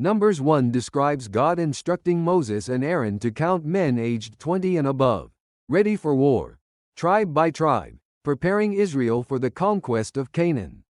Numbers 1 describes God instructing Moses and Aaron to count men aged 20 and above, ready for war, tribe by tribe, preparing Israel for the conquest of Canaan.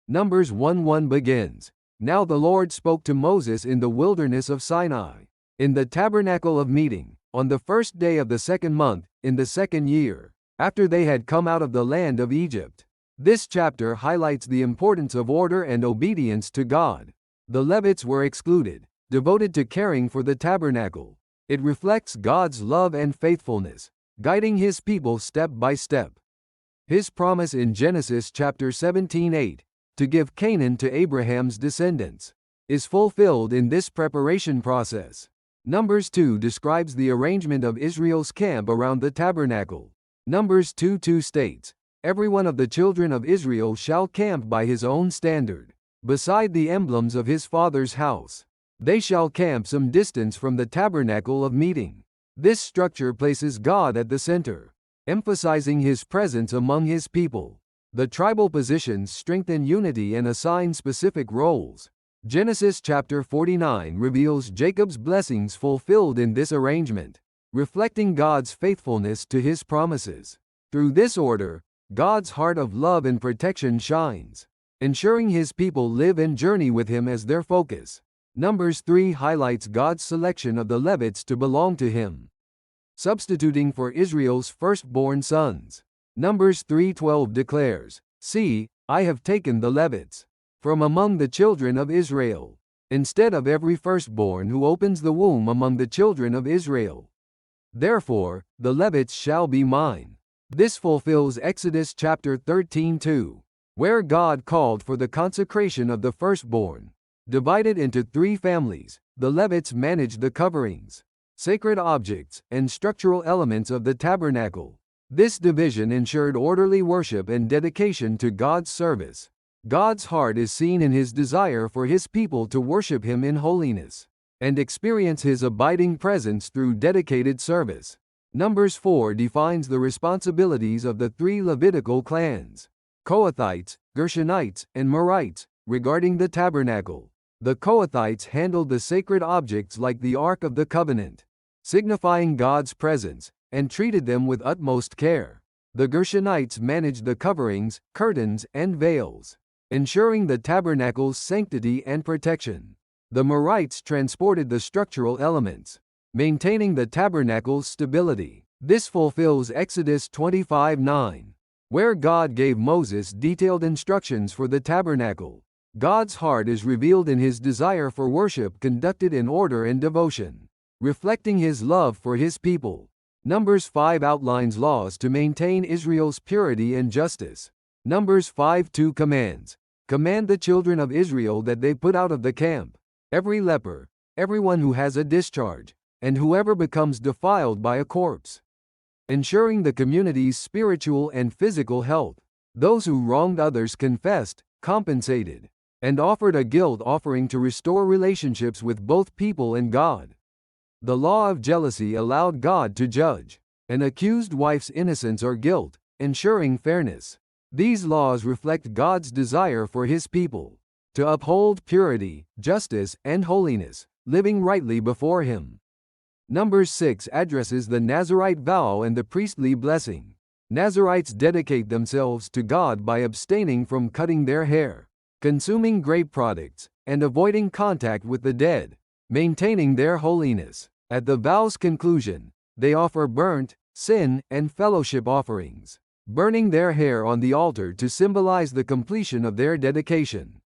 Numbers 1:1 begins, "Now the Lord spoke to Moses in the wilderness of Sinai, in the tabernacle of meeting, on the first day of the second month, in the second year, after they had come out of the land of Egypt." This chapter highlights the importance of order and obedience to God. The Levites were excluded, devoted to caring for the tabernacle. It reflects God's love and faithfulness, guiding His people step by step. His promise in Genesis chapter 17:8, to give Canaan to Abraham's descendants, is fulfilled in this preparation process. Numbers 2 describes the arrangement of Israel's camp around the tabernacle. Numbers 2:2 states, "Every one of the children of Israel shall camp by his own standard, beside the emblems of his father's house. They shall camp some distance from the tabernacle of meeting." This structure places God at the center, emphasizing His presence among His people. The tribal positions strengthen unity and assign specific roles. Genesis chapter 49 reveals Jacob's blessings fulfilled in this arrangement, reflecting God's faithfulness to His promises. Through this order, God's heart of love and protection shines, ensuring His people live and journey with Him as their focus. Numbers 3 highlights God's selection of the Levites to belong to Him, substituting for Israel's firstborn sons. Numbers 3:12 declares, "See, I have taken the Levites from among the children of Israel, instead of every firstborn who opens the womb among the children of Israel. Therefore, the Levites shall be mine." This fulfills Exodus chapter 13:2, where God called for the consecration of the firstborn. Divided into 3 families, the Levites managed the coverings, sacred objects, and structural elements of the tabernacle. This division ensured orderly worship and dedication to God's service. God's heart is seen in His desire for His people to worship Him in holiness and experience His abiding presence through dedicated service. Numbers 4 defines the responsibilities of the 3 Levitical clans, Kohathites, Gershonites, and Merarites, regarding the tabernacle. The Kohathites handled the sacred objects like the Ark of the Covenant, signifying God's presence, and treated them with utmost care. The Gershonites managed the coverings, curtains, and veils, ensuring the tabernacle's sanctity and protection. The Merarites transported the structural elements, maintaining the tabernacle's stability. This fulfills Exodus 25:9, where God gave Moses detailed instructions for the tabernacle. God's heart is revealed in His desire for worship conducted in order and devotion, reflecting His love for His people. Numbers 5 outlines laws to maintain Israel's purity and justice. Numbers 5:2 commands, "Command the children of Israel that they put out of the camp every leper, everyone who has a discharge, and whoever becomes defiled by a corpse," ensuring the community's spiritual and physical health. Those who wronged others confessed, compensated, and offered a guilt offering to restore relationships with both people and God. The law of jealousy allowed God to judge an accused wife's innocence or guilt, ensuring fairness. These laws reflect God's desire for His people to uphold purity, justice, and holiness, living rightly before Him. Numbers 6 addresses the Nazirite vow and the priestly blessing. Nazirites dedicate themselves to God by abstaining from cutting their hair, consuming grape products, and avoiding contact with the dead, maintaining their holiness. At the vow's conclusion, they offer burnt, sin, and fellowship offerings, burning their hair on the altar to symbolize the completion of their dedication.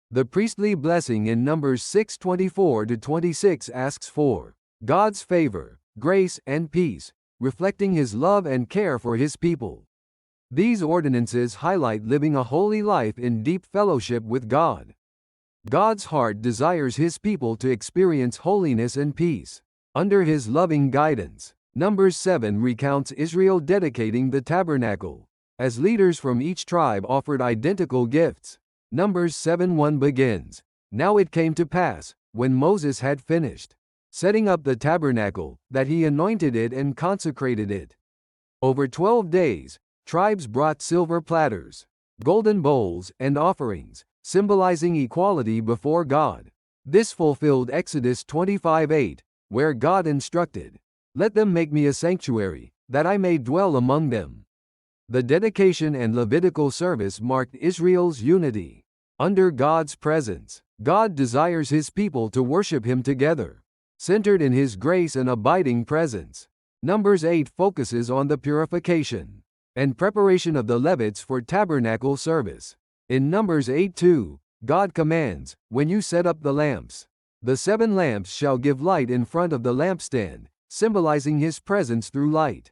The priestly blessing in Numbers 6:24-26 asks for God's favor, grace, and peace, reflecting His love and care for His people. These ordinances highlight living a holy life in deep fellowship with God. God's heart desires His people to experience holiness and peace under His loving guidance. Numbers 7 recounts Israel dedicating the tabernacle, as leaders from each tribe offered identical gifts. Numbers 7:1 begins, "Now it came to pass, when Moses had finished setting up the tabernacle, that he anointed it and consecrated it. Over 12 days, tribes brought silver platters, golden bowls, and offerings, symbolizing equality before God. This fulfilled Exodus 25:8, where God instructed, "Let them make me a sanctuary, that I may dwell among them." The dedication and Levitical service marked Israel's unity. Under God's presence, God desires His people to worship Him together, centered in His grace and abiding presence. Numbers 8 focuses on the purification and preparation of the Levites for tabernacle service. In Numbers 8:2, God commands, "When you set up the lamps, the 7 lamps shall give light in front of the lampstand," symbolizing His presence through light.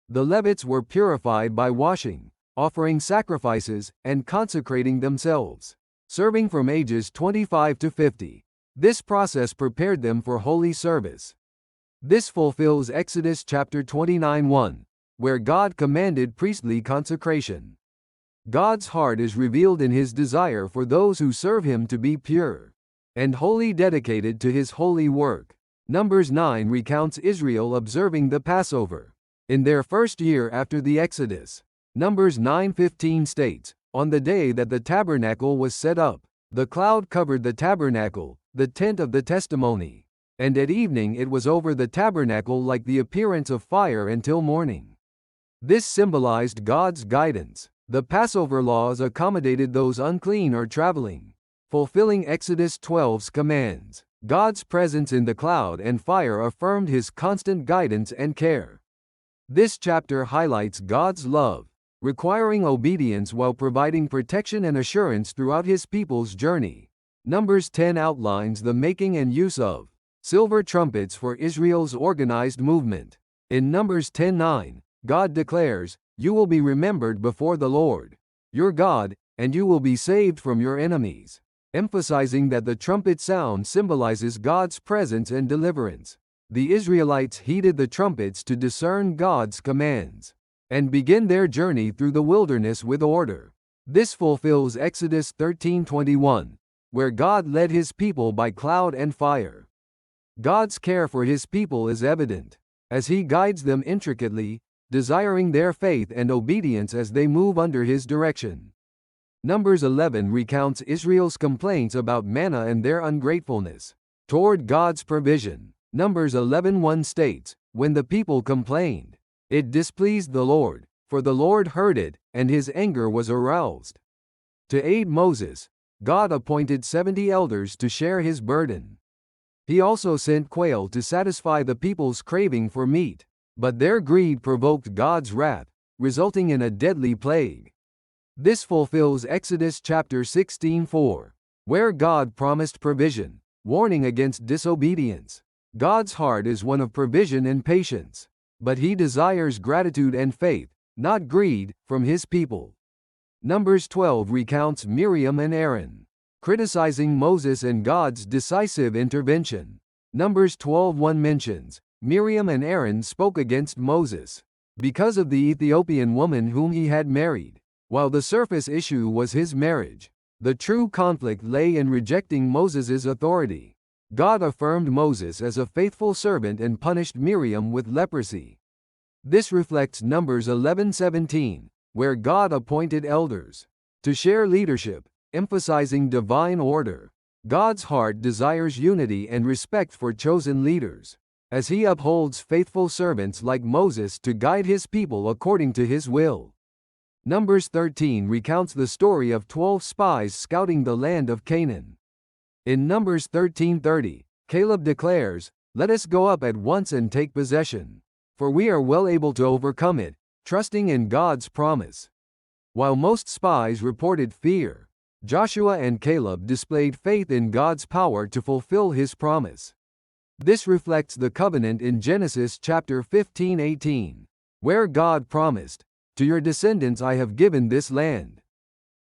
The Levites were purified by washing, offering sacrifices, and consecrating themselves, serving from ages 25 to 50. This process prepared them for holy service. This fulfills Exodus chapter 29:1, where God commanded priestly consecration. God's heart is revealed in His desire for those who serve Him to be pure and wholly dedicated to His holy work. Numbers 9 recounts Israel observing the Passover in their first year after the Exodus. Numbers 9:15 states, "On the day that the tabernacle was set up, the cloud covered the tabernacle, the tent of the testimony, and at evening it was over the tabernacle like the appearance of fire until morning." This symbolized God's guidance. The Passover laws accommodated those unclean or traveling, fulfilling Exodus 12's commands. God's presence in the cloud and fire affirmed His constant guidance and care. This chapter highlights God's love, requiring obedience while providing protection and assurance throughout His people's journey. Numbers 10 outlines the making and use of silver trumpets for Israel's organized movement. In Numbers 10:9, God declares, "You will be remembered before the Lord, your God, and you will be saved from your enemies," emphasizing that the trumpet sound symbolizes God's presence and deliverance. The Israelites heeded the trumpets to discern God's commands and begin their journey through the wilderness with order. This fulfills Exodus 13:21, where God led His people by cloud and fire. God's care for His people is evident, as He guides them intricately, desiring their faith and obedience as they move under His direction. Numbers 11 recounts Israel's complaints about manna and their ungratefulness toward God's provision. Numbers 11:1 states, "When the people complained, it displeased the Lord, for the Lord heard it, and His anger was aroused." To aid Moses, God appointed 70 elders to share His burden. He also sent quail to satisfy the people's craving for meat, but their greed provoked God's wrath, resulting in a deadly plague. This fulfills Exodus chapter 16:4, where God promised provision, warning against disobedience. God's heart is one of provision and patience, but He desires gratitude and faith, not greed, from His people. Numbers 12 recounts Miriam and Aaron criticizing Moses and God's decisive intervention. Numbers 12:1 mentions, Miriam and Aaron spoke against Moses because of the Ethiopian woman whom he had married. While the surface issue was his marriage, the true conflict lay in rejecting Moses's authority. God affirmed Moses as a faithful servant and punished Miriam with leprosy. This reflects Numbers 11:17, where God appointed elders to share leadership, emphasizing divine order. God's heart desires unity and respect for chosen leaders, as He upholds faithful servants like Moses to guide His people according to His will. Numbers 13 recounts the story of 12 spies scouting the land of Canaan. In Numbers 13:30, Caleb declares, "Let us go up at once and take possession, for we are well able to overcome it," trusting in God's promise. While most spies reported fear, Joshua and Caleb displayed faith in God's power to fulfill His promise. This reflects the covenant in Genesis chapter 15:18, where God promised, "To your descendants I have given this land."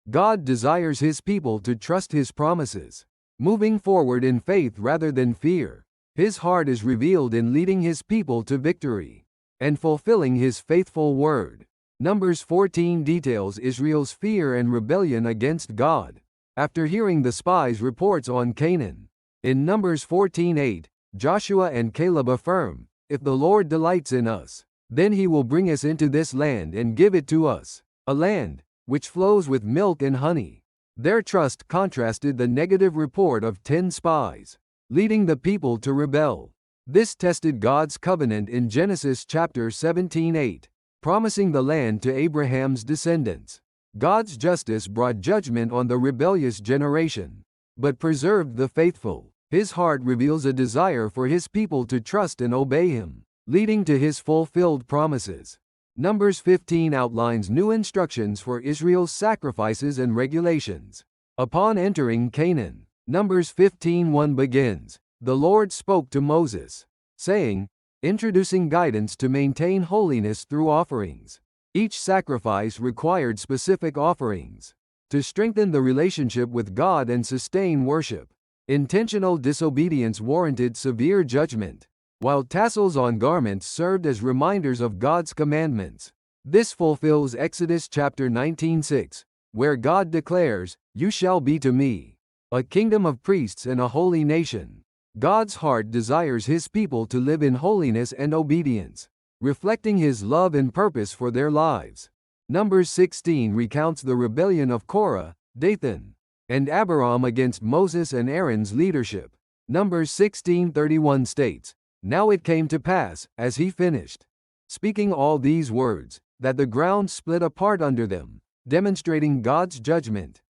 God desires His people to trust His promises, moving forward in faith rather than fear. His heart is revealed in leading His people to victory and fulfilling His faithful word. Numbers 14 details Israel's fear and rebellion against God after hearing the spies' reports on Canaan. In Numbers 14:8, Joshua and Caleb affirm, "If the Lord delights in us, then He will bring us into this land and give it to us, a land which flows with milk and honey." Their trust contrasted the negative report of 10 spies, leading the people to rebel. This tested God's covenant in Genesis chapter 17:8, promising the land to Abraham's descendants. God's justice brought judgment on the rebellious generation, but preserved the faithful. His heart reveals a desire for his people to trust and obey him, leading to his fulfilled promises. Numbers 15 outlines new instructions for Israel's sacrifices and regulations. Upon entering Canaan, Numbers 15:1 begins, "The Lord spoke to Moses, saying," introducing guidance to maintain holiness through offerings. Each sacrifice required specific offerings to strengthen the relationship with God and sustain worship. Intentional disobedience warranted severe judgment, while tassels on garments served as reminders of God's commandments. This fulfills Exodus chapter 19:6, where God declares, "You shall be to me a kingdom of priests and a holy nation." God's heart desires his people to live in holiness and obedience, reflecting his love and purpose for their lives. Numbers 16 recounts the rebellion of Korah, Dathan, and Abiram against Moses and Aaron's leadership. Numbers 16:31 states, "Now it came to pass, as he finished speaking all these words, that the ground split apart under them, demonstrating God's judgment."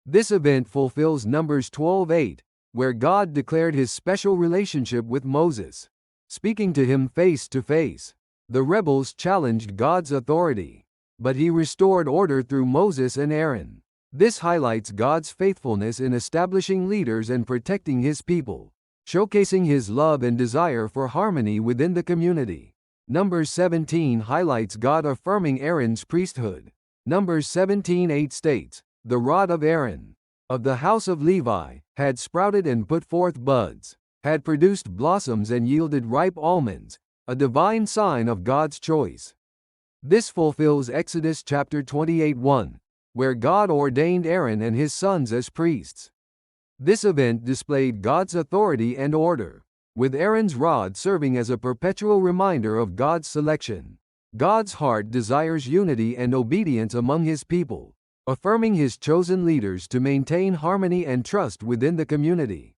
This event fulfills Numbers 12:8, where God declared his special relationship with Moses, speaking to him face to face. The rebels challenged God's authority, but he restored order through Moses and Aaron. This highlights God's faithfulness in establishing leaders and protecting his people, showcasing his love and desire for harmony within the community. Numbers 17 highlights God affirming Aaron's priesthood. Numbers 17:8 states, "The rod of Aaron, of the house of Levi, had sprouted and put forth buds, had produced blossoms and yielded ripe almonds, a divine sign of God's choice." This fulfills Exodus chapter 28:1, where God ordained Aaron and his sons as priests. This event displayed God's authority and order, with Aaron's rod serving as a perpetual reminder of God's selection. God's heart desires unity and obedience among his people, affirming his chosen leaders to maintain harmony and trust within the community.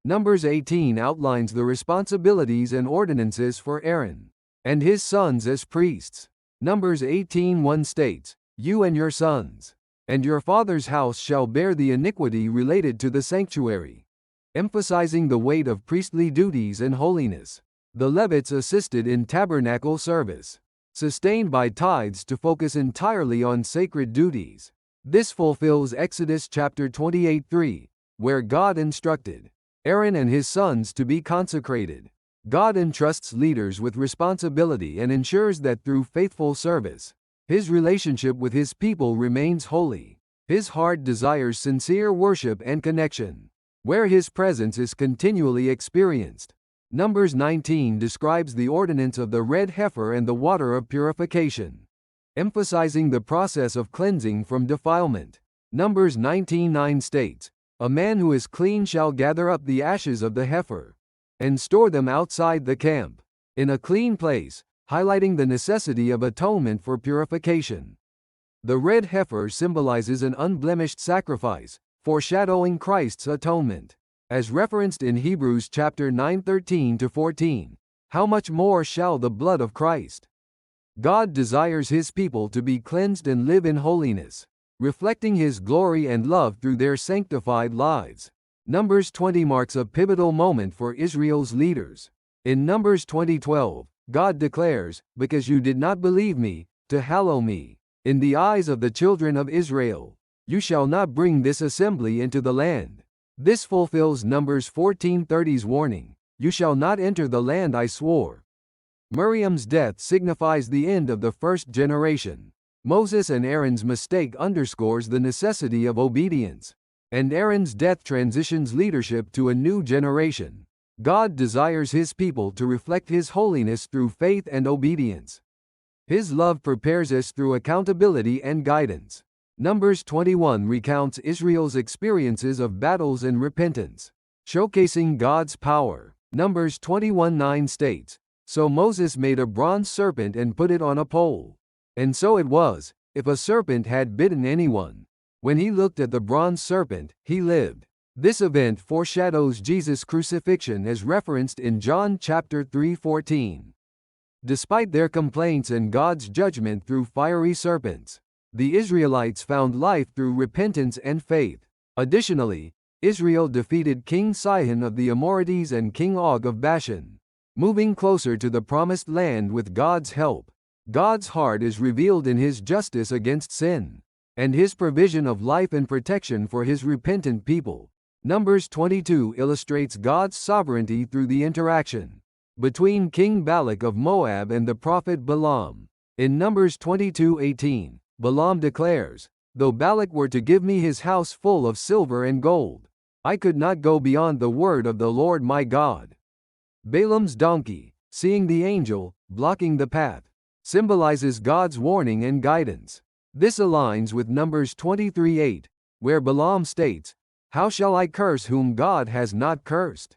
Numbers 18 outlines the responsibilities and ordinances for Aaron and his sons as priests. Numbers 18:1 states, "You and your sons and your father's house shall bear the iniquity related to the sanctuary," emphasizing the weight of priestly duties and holiness. The Levites assisted in tabernacle service, sustained by tithes to focus entirely on sacred duties. This fulfills Exodus chapter 28:3, where God instructed Aaron and his sons to be consecrated. God entrusts leaders with responsibility and ensures that through faithful service, his relationship with his people remains holy. His heart desires sincere worship and connection, where his presence is continually experienced. Numbers 19 describes the ordinance of the red heifer and the water of purification, emphasizing the process of cleansing from defilement. Numbers 19:9 states, "A man who is clean shall gather up the ashes of the heifer and store them outside the camp, in a clean place," highlighting the necessity of atonement for purification. The red heifer symbolizes an unblemished sacrifice, foreshadowing Christ's atonement. As referenced in Hebrews chapter 9:13-14, "How much more shall the blood of Christ?" God desires his people to be cleansed and live in holiness, reflecting his glory and love through their sanctified lives. Numbers 20 marks a pivotal moment for Israel's leaders. In Numbers 20:12, God declares, "Because you did not believe me, to hallow me, in the eyes of the children of Israel, you shall not bring this assembly into the land." This fulfills Numbers 14:30's warning, "You shall not enter the land I swore." Miriam's death signifies the end of the first generation. Moses and Aaron's mistake underscores the necessity of obedience, and Aaron's death transitions leadership to a new generation. God desires his people to reflect his holiness through faith and obedience. His love prepares us through accountability and guidance. Numbers 21 recounts Israel's experiences of battles and repentance, showcasing God's power. Numbers 21:9 states, "So Moses made a bronze serpent and put it on a pole. And so it was, if a serpent had bitten anyone, When he looked at the bronze serpent, he lived. This event foreshadows Jesus' crucifixion as referenced in John chapter 3:14. Despite their complaints and God's judgment through fiery serpents, the Israelites found life through repentance and faith. Additionally, Israel defeated King Sihon of the Amorites and King Og of Bashan, moving closer to the promised land with God's help. God's heart is revealed in his justice against sin, and his provision of life and protection for his repentant people. Numbers 22 illustrates God's sovereignty through the interaction between King Balak of Moab and the prophet Balaam. In Numbers 22:18, Balaam declares, "Though Balak were to give me his house full of silver and gold, I could not go beyond the word of the Lord my God." Balaam's donkey, seeing the angel, blocking the path, symbolizes God's warning and guidance. This aligns with Numbers 23:8, where Balaam states, "How shall I curse whom God has not cursed?"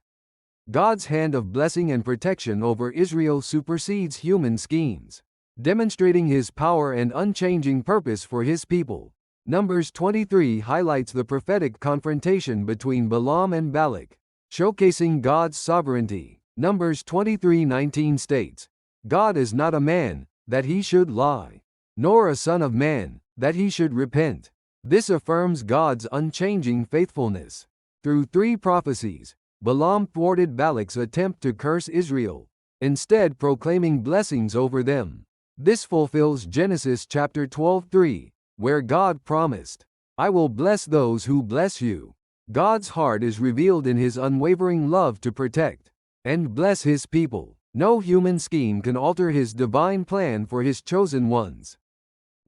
God's hand of blessing and protection over Israel supersedes human schemes, demonstrating his power and unchanging purpose for his people. Numbers 23 highlights the prophetic confrontation between Balaam and Balak, showcasing God's sovereignty. Numbers 23:19 states, "God is not a man, that he should lie, nor a son of man, that he should repent." This affirms God's unchanging faithfulness. Through 3 prophecies, Balaam thwarted Balak's attempt to curse Israel, instead proclaiming blessings over them. This fulfills Genesis chapter 12:3, where God promised, "I will bless those who bless you." God's heart is revealed in his unwavering love to protect and bless his people. No human scheme can alter his divine plan for his chosen ones.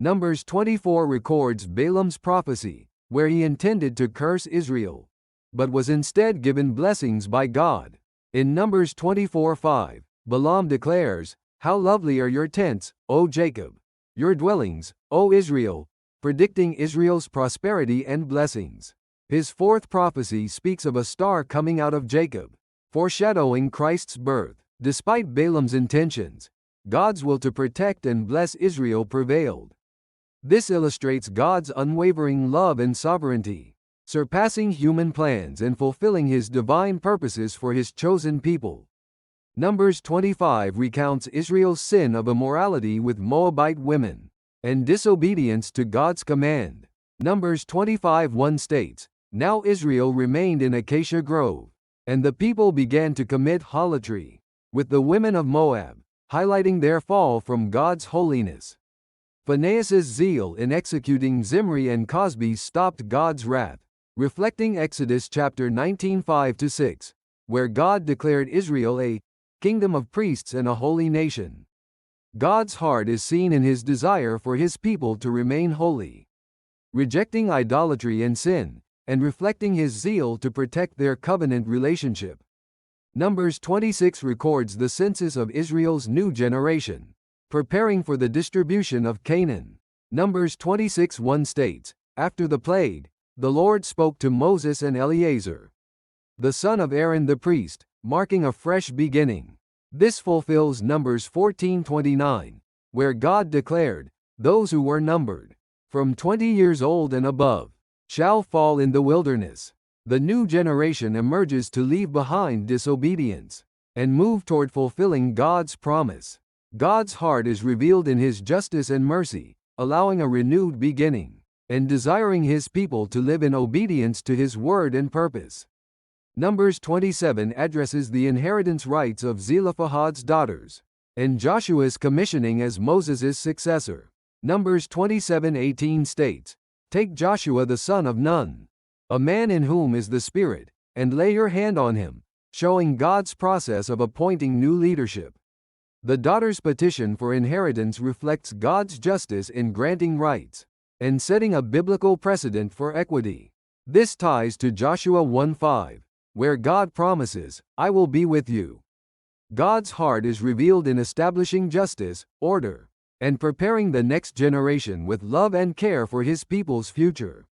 Numbers 24 records Balaam's prophecy, where he intended to curse Israel, but was instead given blessings by God. In Numbers 24:5, Balaam declares, "How lovely are your tents, O Jacob, your dwellings, O Israel," predicting Israel's prosperity and blessings. His 4th prophecy speaks of a star coming out of Jacob, foreshadowing Christ's birth. Despite Balaam's intentions, God's will to protect and bless Israel prevailed. This illustrates God's unwavering love and sovereignty, surpassing human plans and fulfilling his divine purposes for his chosen people. Numbers 25 recounts Israel's sin of immorality with Moabite women and disobedience to God's command. Numbers 25:1 states, "Now Israel remained in Acacia Grove, and the people began to commit harlotry with the women of Moab, highlighting their fall from God's holiness." Phinehas's zeal in executing Zimri and Cosbi stopped God's wrath, reflecting Exodus chapter 19:5-6, where God declared Israel a kingdom of priests and a holy nation. God's heart is seen in his desire for his people to remain holy, rejecting idolatry and sin, and reflecting his zeal to protect their covenant relationship. Numbers 26 records the census of Israel's new generation, preparing for the distribution of Canaan. Numbers 26:1 states, "After the plague, the Lord spoke to Moses and Eleazar, the son of Aaron the priest, marking a fresh beginning." This fulfills Numbers 14:29, where God declared, "Those who were numbered, from 20 years old and above, shall fall in the wilderness." The new generation emerges to leave behind disobedience and move toward fulfilling God's promise. God's heart is revealed in his justice and mercy, allowing a renewed beginning and desiring his people to live in obedience to his word and purpose. Numbers 27 addresses the inheritance rights of Zelophehad's daughters and Joshua's commissioning as Moses' successor. Numbers 27:18 states, "Take Joshua the son of Nun, a man in whom is the Spirit, and lay your hand on him," showing God's process of appointing new leadership. The daughters' petition for inheritance reflects God's justice in granting rights and setting a biblical precedent for equity. This ties to Joshua 1:5, where God promises, "I will be with you." God's heart is revealed in establishing justice, order, and preparing the next generation with love and care for his people's future.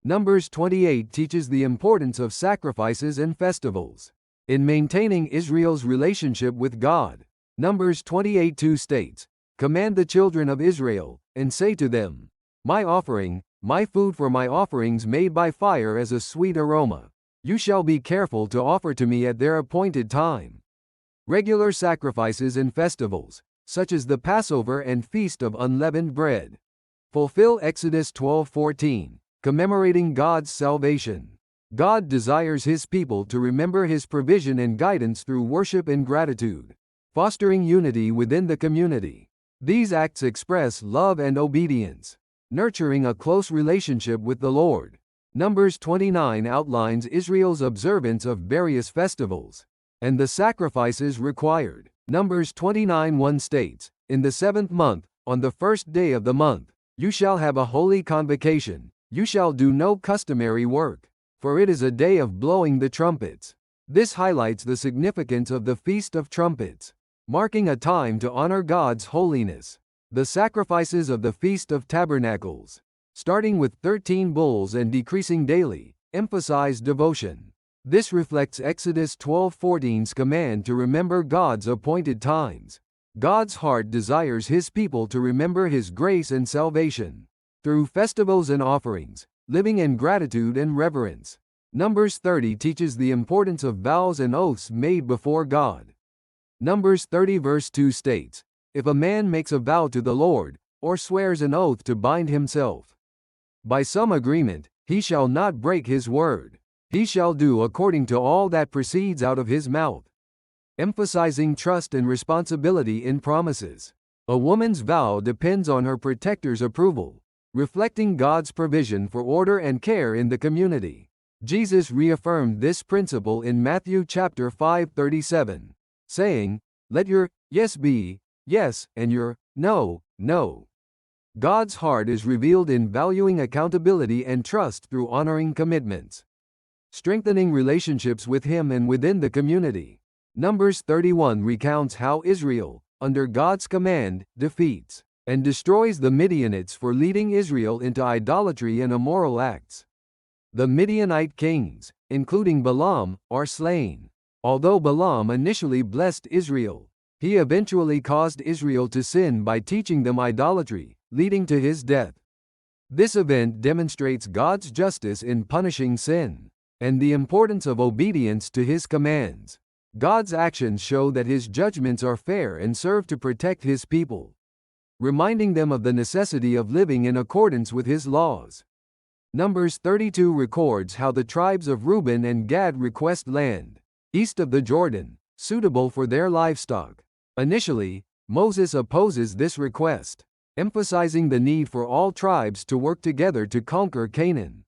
Numbers 28 teaches the importance of sacrifices and festivals in maintaining Israel's relationship with God. Numbers 28:2 states, "Command the children of Israel, and say to them, My offering, my food for my offerings made by fire as a sweet aroma. You shall be careful to offer to me at their appointed time. Regular sacrifices and festivals, such as the Passover and Feast of Unleavened Bread, fulfill Exodus 12:14, commemorating God's salvation. God desires His people to remember His provision and guidance through worship and gratitude, fostering unity within the community. These acts express love and obedience, nurturing a close relationship with the Lord. Numbers 29 outlines Israel's observance of various festivals and the sacrifices required. Numbers 29:1 states, "In the 7th month, on the 1st day of the month, you shall have a holy convocation. You shall do no customary work, for it is a day of blowing the trumpets." This highlights the significance of the Feast of Trumpets, marking a time to honor God's holiness. The sacrifices of the Feast of Tabernacles, starting with 13 bulls and decreasing daily, emphasize devotion. This reflects Exodus 12:14's command to remember God's appointed times. God's heart desires His people to remember His grace and salvation through festivals and offerings, living in gratitude and reverence. Numbers 30 teaches the importance of vows and oaths made before God. Numbers 30 verse 2 states, "If a man makes a vow to the Lord, or swears an oath to bind himself by some agreement, he shall not break his word. He shall do according to all that proceeds out of his mouth," emphasizing trust and responsibility in promises. A woman's vow depends on her protector's approval, reflecting God's provision for order and care in the community. Jesus reaffirmed this principle in Matthew chapter 5:37, saying, "Let your yes be yes, and your no, no." God's heart is revealed in valuing accountability and trust through honoring commitments, strengthening relationships with Him and within the community. Numbers 31 recounts how Israel, under God's command, defeats and destroys the Midianites for leading Israel into idolatry and immoral acts. The Midianite kings, including Balaam, are slain. Although Balaam initially blessed Israel, he eventually caused Israel to sin by teaching them idolatry, leading to his death. This event demonstrates God's justice in punishing sin and the importance of obedience to His commands. God's actions show that His judgments are fair and serve to protect His people, reminding them of the necessity of living in accordance with His laws. Numbers 32 records how the tribes of Reuben and Gad request land east of the Jordan, suitable for their livestock. Initially, Moses opposes this request, emphasizing the need for all tribes to work together to conquer Canaan.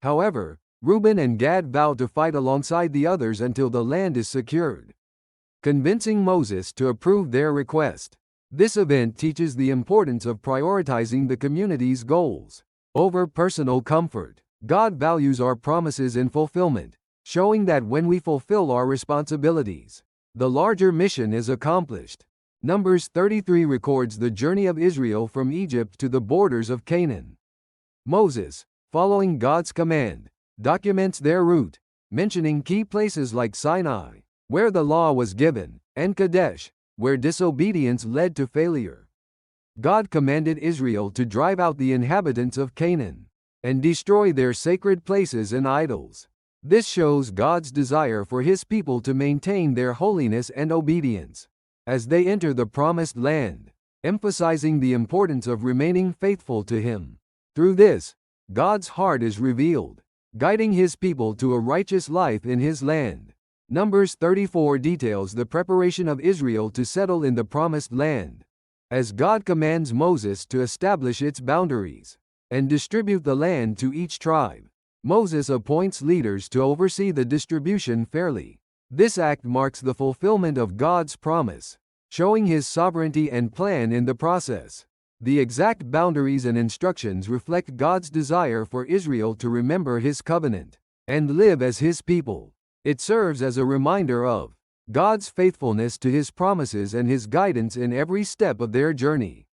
However, Reuben and Gad vow to fight alongside the others until the land is secured, convincing Moses to approve their request. This event teaches the importance of prioritizing the community's goals over personal comfort. God values our promises and fulfillment, showing that when we fulfill our responsibilities, the larger mission is accomplished. Numbers 33 records the journey of Israel from Egypt to the borders of Canaan. Moses, following God's command, documents their route, mentioning key places like Sinai, where the law was given, and Kadesh, where disobedience led to failure. God commanded Israel to drive out the inhabitants of Canaan and destroy their sacred places and idols. This shows God's desire for His people to maintain their holiness and obedience as they enter the promised land, emphasizing the importance of remaining faithful to Him. Through this, God's heart is revealed, guiding His people to a righteous life in His land. Numbers 34 details the preparation of Israel to settle in the promised land, as God commands Moses to establish its boundaries and distribute the land to each tribe. Moses appoints leaders to oversee the distribution fairly. This act marks the fulfillment of God's promise, showing His sovereignty and plan in the process. The exact boundaries and instructions reflect God's desire for Israel to remember His covenant and live as His people. It serves as a reminder of God's faithfulness to His promises and His guidance in every step of their journey.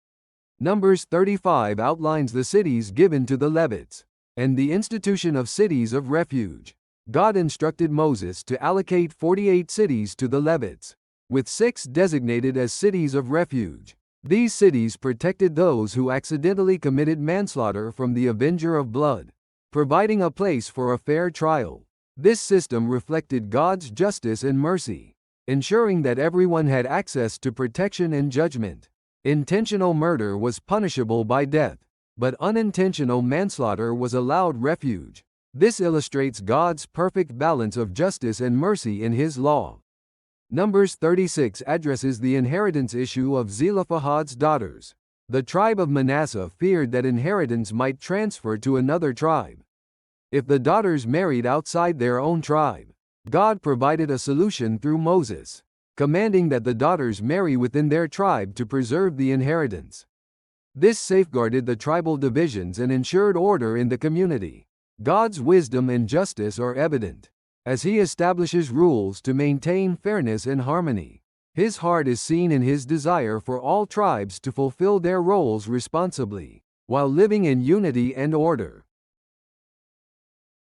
Numbers 35 outlines the cities given to the Levites and the institution of cities of refuge. God instructed Moses to allocate 48 cities to the Levites, with 6 designated as cities of refuge. These cities protected those who accidentally committed manslaughter from the avenger of blood, providing a place for a fair trial. This system reflected God's justice and mercy, ensuring that everyone had access to protection and judgment. Intentional murder was punishable by death, but unintentional manslaughter was allowed refuge. This illustrates God's perfect balance of justice and mercy in His law. Numbers 36 addresses the inheritance issue of Zelophehad's daughters. The tribe of Manasseh feared that inheritance might transfer to another tribe if the daughters married outside their own tribe. God provided a solution through Moses, commanding that the daughters marry within their tribe to preserve the inheritance. This safeguarded the tribal divisions and ensured order in the community. God's wisdom and justice are evident as He establishes rules to maintain fairness and harmony. His heart is seen in His desire for all tribes to fulfill their roles responsibly, while living in unity and order.